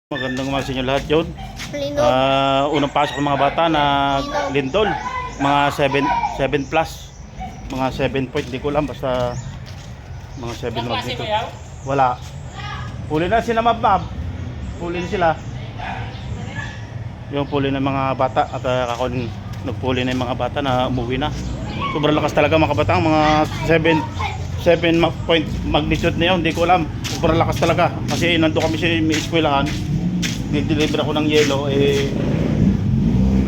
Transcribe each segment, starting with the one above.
Magandang umaga sa inyo lahat yun. Linog. Unang pasok ng mga bata na lindol. Mga 7 plus. Mga 7 point, hindi ko alam. Basta mga 7 magnitude. Wala. Puli na sila mabab. Puli na sila. Yung puli ng mga bata. At ako nagpuli na yung mga bata na umuwi na. Sobrang lakas talaga mga kabatang. Mga 7 point magnitude na yun. Hindi ko alam. Sobrang lakas talaga. Kasi nandun kami sa may eskwelahan. Nag-deliver ako ng yelo,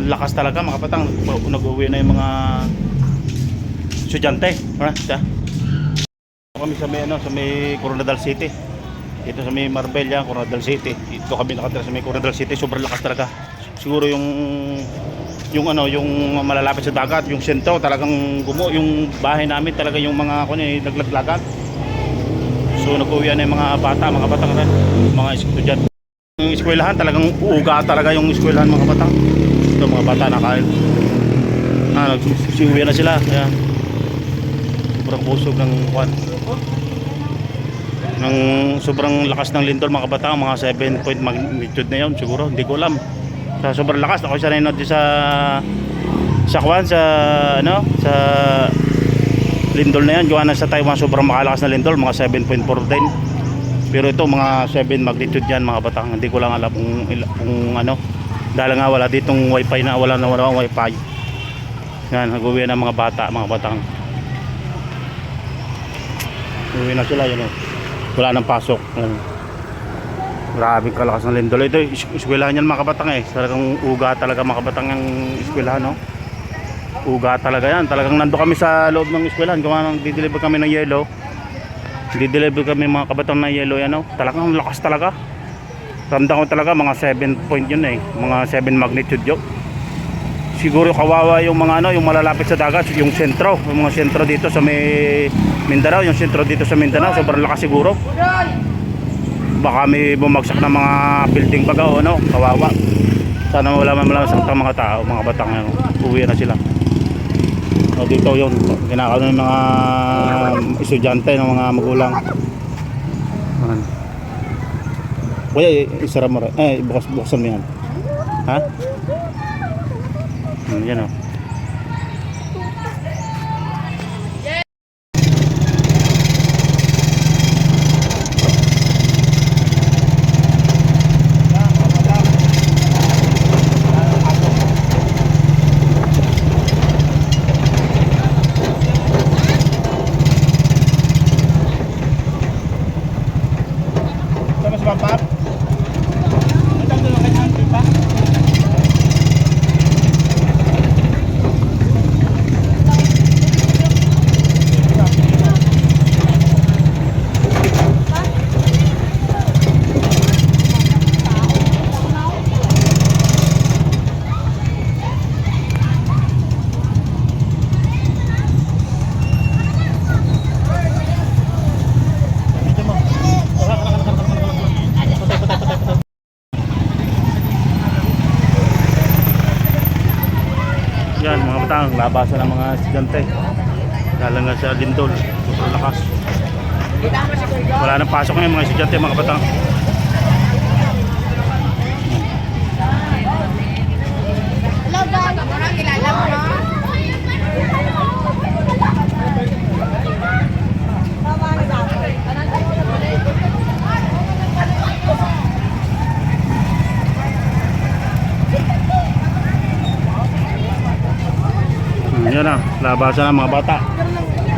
lakas talaga mga kapatang. Nag-uwi na yung mga estudyante. Kami sa may, sa may Coronadal City. Dito sa may Marbella, Coronadal City. Dito kami nakatira sa may Coronadal City. Sobrang lakas talaga. Siguro yung malalapit sa dagat, yung sentro talagang yung bahay namin talaga yung mga naglaglagan. So nag-uwi na yung mga bata, mga kapatang, mga estudyante. Yung eskwelahan talagang uga talaga yung eskwelahan mga bata. Ito mga bata nakain. Nagsusuwi na sila. Ayan. Sobrang busog ng kwan. Sobrang lakas ng lindol mga bata, mga 7 point magnitude na yun siguro, hindi ko alam. Sobrang lakas ako sanay na sa lindol na yan. Gawa na sa Taiwan sobrang makalakas na lindol, mga 7.4 din. Pero ito mga 7 magnitude yan mga batang. Hindi ko lang alam kung ano. Dahil nga wala ditong wifi na wala wifi. Yan, nag-uwi na mga bata, mga batang. Uwi na sila yun. Wala nang pasok. Grabe kalakas ng lindol. Ito eskwelahan yan mga batang Talagang uga talaga mga batang yung eskwelahan no. Uga talaga yan. Talagang nando kami sa loob ng eskwelahan. Gawa nang dideliver kami ng yelo. Dideliver kami mga kabatang na yelo yan talagang lakas talaga. Ramdam ko talaga mga 7 point yun mga 7 magnitude yun. Siguro kawawa yung mga yung malalapit sa dagat, yung sentro, yung mga sentro dito sa may Mindanao, yung sentro dito sa Mindanao sobrang lakas siguro. Baka may bumagsak na mga building baga kawawa. Sana wala man sakta mga tao, mga batang uwi na sila. Dito yun, kinakaano ng mga estudyante ng mga magulang. Kuya, isara mo rin. Buksan mo yan. Ha? Yan o. Pap. Yan mga batang, labasan ng mga estudyante. Galang nga sa lindol, super lakas. Wala nang pasok ngayon mga estudyante, mga batang. Hello guys, parang kilala mo no? Yan na, labasan ng mga bata.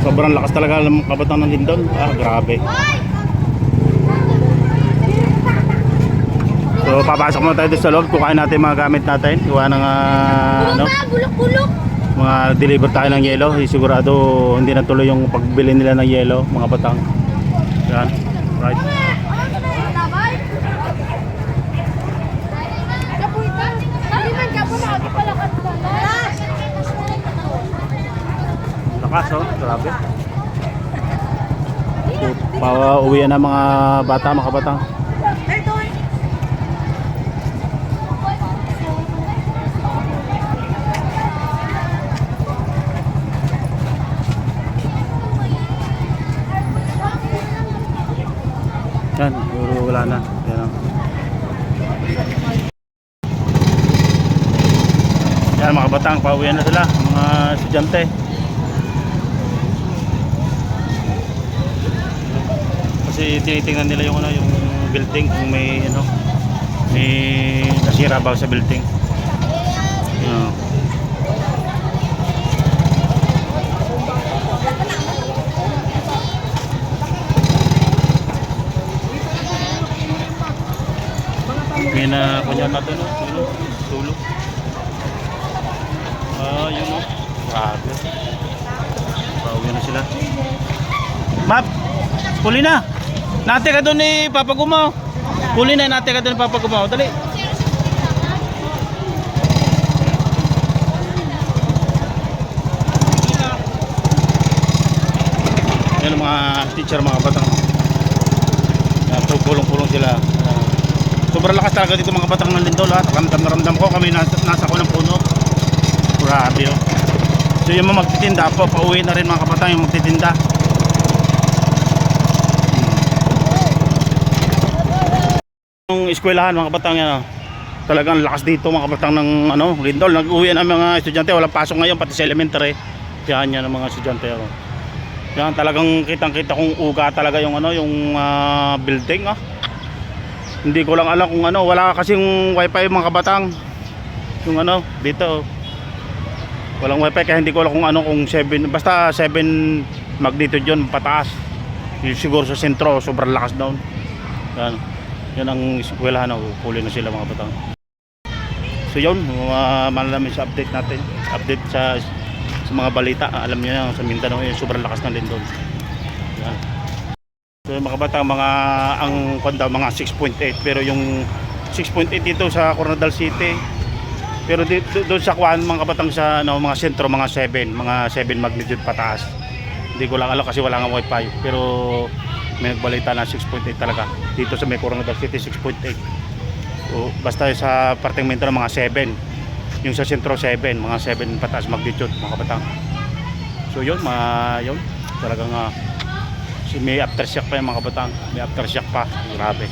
Sobrang lakas talaga ng kabatang ng lindol. Grabe. So papasok muna tayo sa loob. Kukain natin mga gamit natin. Kuha ng mga deliver tayo ng yelo. Sigurado hindi na tuloy yung pagbili nila ng yelo, mga batang. Yan, right. Lakas grabe. Pauwi na mga bata, mga kabatang. Yan, wala na. Yan. kabatang, pauwian na sila, mga estudyante. Kasi tinitingnan nila yung ano, yung building kung may ano, may nasira ba sa building. Yun. May na kunya na to, no? Tulog. Yun, no? Grabe. Pauwi na sila. Map! Huli na! Nate ka doon ni Papa Gumaw. Huli na, nate ka doon ni Papa Gumaw. Dali. Yan ang mga teacher, mga batang. Pulong-pulong sila. Sobrang lakas talaga dito mga batang ng lindol. Ramdam na ramdam ko. Kami nasa ko ng puno. Grabe, oh. So yung mga magtitinda po, pauwi na rin mga kabatang yung magtitinda. Yung eskwelahan mga kabatang yan, oh. Talagang lakas dito mga kabatang ng ano, lindol. Nag-uwi na mga estudyante, walang pasok ngayon pati sa elementary. Yan yan ang mga estudyante, oh. Yan talagang kitang-kita kung uga talaga yung ano, yung building, ah. Hindi ko lang alam kung ano, wala kasing wifi mga kabatang. Yung ano, dito, oh. Walang wifi kaya hindi ko alam kung ano, kung 7, basta 7 magnitude yun pataas. Yung siguro sa sentro sobrang lakas down. Yan. Yan ang eskwelahan, huli na sila mga batang. So yun, malalaman sa update natin. Update sa mga balita. Alam niyo na sa Mindanao yung sobrang lakas na lindol. Yan. So mga batang, ang kwanda mga 6.8, pero yung 6.8 dito sa Coronadal City. Pero doon sa kuan mga kabatang sa ano, mga sentro mga 7 magnitude pataas. Hindi ko lang alam kasi wala nga wifi, pero may nagbalita na 6.8 talaga. Dito sa may Coronadal City 6.8. O basta sa parteng Mindanao mga 7. Yung sa sentro 7, mga 7 pataas magnitude mga kabatang. So yun, yun talagang may aftershock pa yung mga kabatang. May aftershock pa. Grabe.